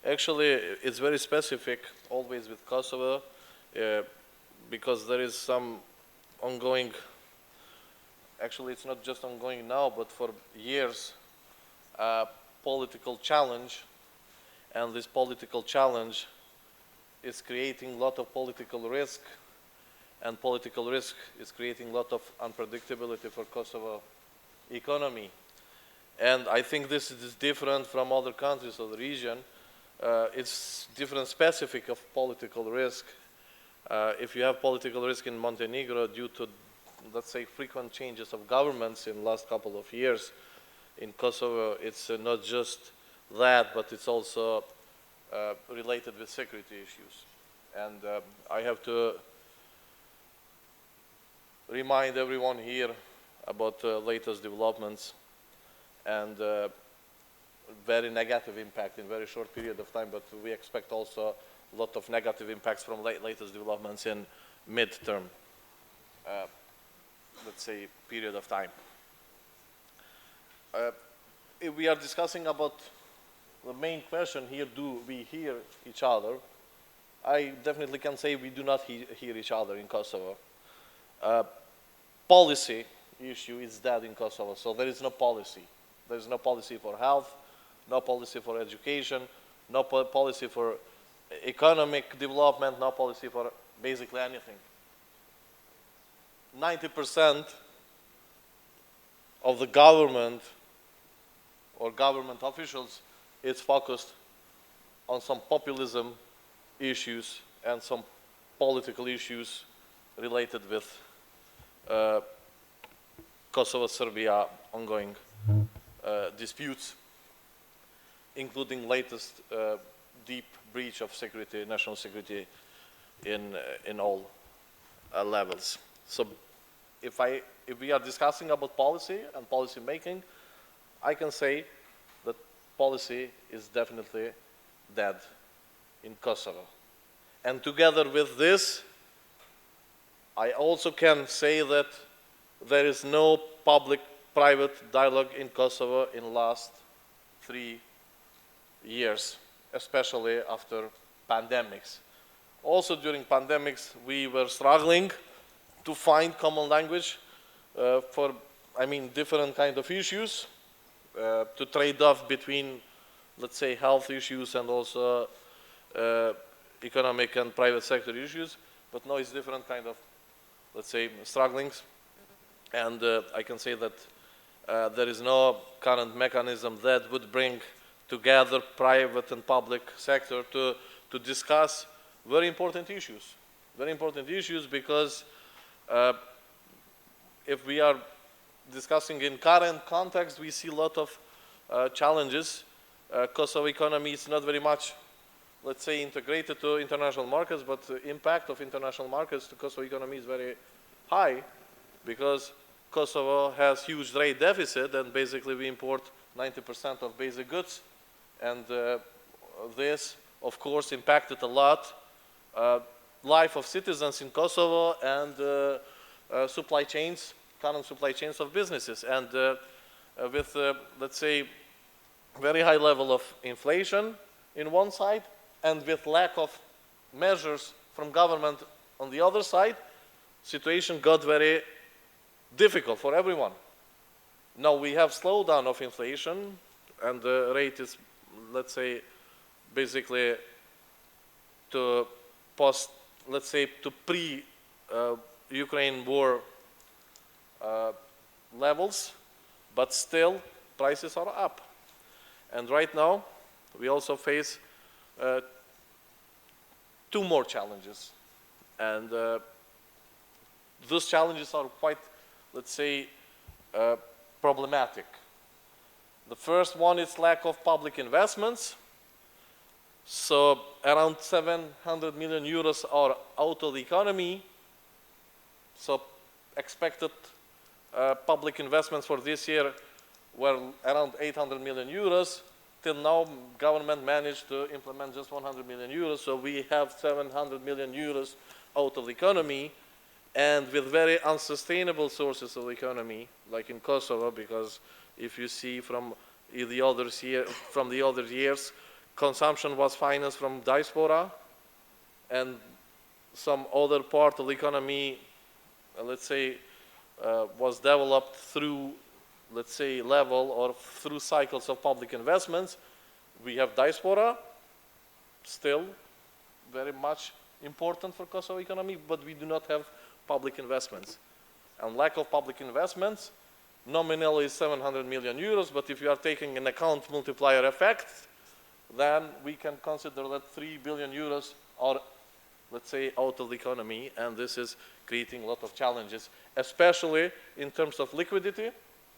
Actually, it's very specific always with Kosovo because there is some ongoing, actually it's not just ongoing now, but for years, political challenge. And this political challenge is creating a lot of political risk, and political risk is creating a lot of unpredictability for Kosovo economy. And I think this is different from other countries of the region. It's different specific of political risk. If you have political risk in Montenegro due to, let's say, frequent changes of governments in the last couple of years, in Kosovo it's not just that, but it's also related with security issues. And I have to remind everyone here about latest developments and very negative impact in very short period of time, but we expect also a lot of negative impacts from latest developments in mid-term, let's say, period of time. If we are discussing about the main question here, do we hear each other? I definitely can say we do not hear each other in Kosovo. Policy issue is dead in Kosovo, so there is no policy. There is no policy for health, no policy for education, no policy for economic development, no policy for basically anything. 90% of the government or government officials is focused on some populism issues and some political issues related with Kosovo-Serbia ongoing disputes, including latest deep breach of security, national security in all levels. So if we are discussing about policy and policy making, I can say that policy is definitely dead in Kosovo. And together with this, I also can say that there is no public-private dialogue in Kosovo in the last 3 years, especially after pandemics. Also during pandemics, we were struggling to find common language for, different kind of issues, to trade off between, let's say, health issues and also economic and private sector issues. But now it's different kind of, let's say, strugglings. And I can say that there is no current mechanism that would bring together private and public sector to discuss very important issues. Very important issues because if we are discussing in current context, we see a lot of challenges. Kosovo economy is not very much, let's say, integrated to international markets, but the impact of international markets to Kosovo economy is very high because Kosovo has huge trade deficit and basically we import 90% of basic goods. And this, of course, impacted a lot life of citizens in Kosovo and supply chains, current supply chains of businesses. And with, let's say, very high level of inflation in one side and with lack of measures from government on the other side, situation got very difficult for everyone. Now we have slowdown of inflation and the rate is, let's say, basically to post, let's say, to pre-Ukraine war levels, but still prices are up. And right now we also face 2 more challenges. And those challenges are quite, let's say, problematic. The first one is lack of public investments. So around 700 million euros are out of the economy. So expected public investments for this year were around 800 million euros. Till now, government managed to implement just 100 million euros. So we have 700 million euros out of the economy, and with very unsustainable sources of the economy, like in Kosovo, because if you see from the other years, consumption was financed from diaspora, and some other part of the economy, let's say, was developed through, let's say, level or through cycles of public investments. We have diaspora, still very much important for Kosovo economy, but we do not have public investments. And lack of public investments, nominally is 700 million euros, but if you are taking an account multiplier effect, then we can consider that 3 billion euros are, let's say, out of the economy, and this is creating a lot of challenges, especially in terms of liquidity.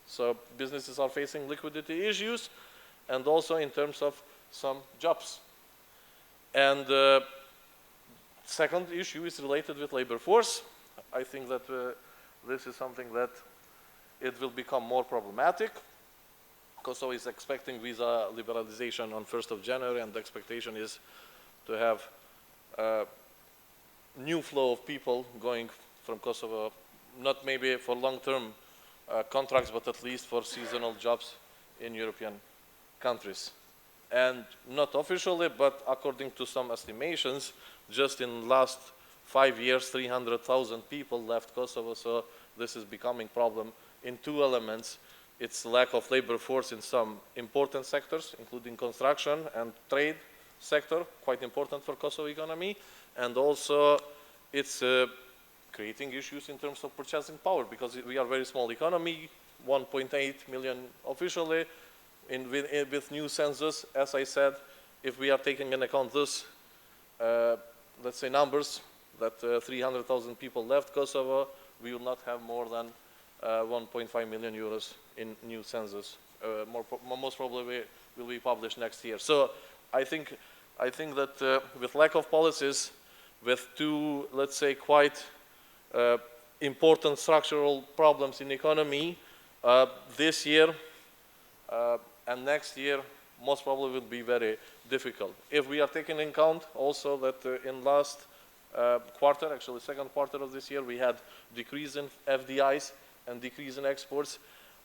So businesses are facing liquidity issues, and also in terms of some jobs. And second issue is related with labor force. I think that this is something that it will become more problematic. Kosovo is expecting visa liberalization on 1st of January, and the expectation is to have a new flow of people going from Kosovo, not maybe for long-term contracts, but at least for seasonal jobs in European countries. And not officially, but according to some estimations, just in last 5 years, 300,000 people left Kosovo, so this is becoming a problem in two elements. It's lack of labor force in some important sectors, including construction and trade sector, quite important for Kosovo economy, and also it's creating issues in terms of purchasing power, because we are a very small economy, 1.8 million officially, with new census. As I said, if we are taking into account this, let's say numbers, that 300,000 people left Kosovo, we will not have more than 1.5 million euros in new census. Most probably will be published next year. So I think that with lack of policies, with two, let's say, quite important structural problems in the economy, this year and next year most probably will be very difficult. If we are taking into account also that in last quarter, actually second quarter of this year, we had decrease in FDIs and decrease in exports,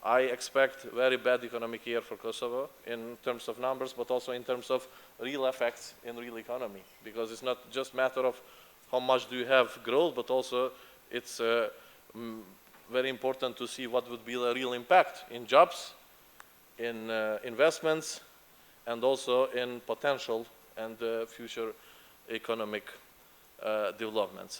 I expect very bad economic year for Kosovo in terms of numbers, but also in terms of real effects in real economy, because it's not just a matter of how much do you have growth, but also it's very important to see what would be the real impact in jobs, in investments, and also in potential and future economic developments.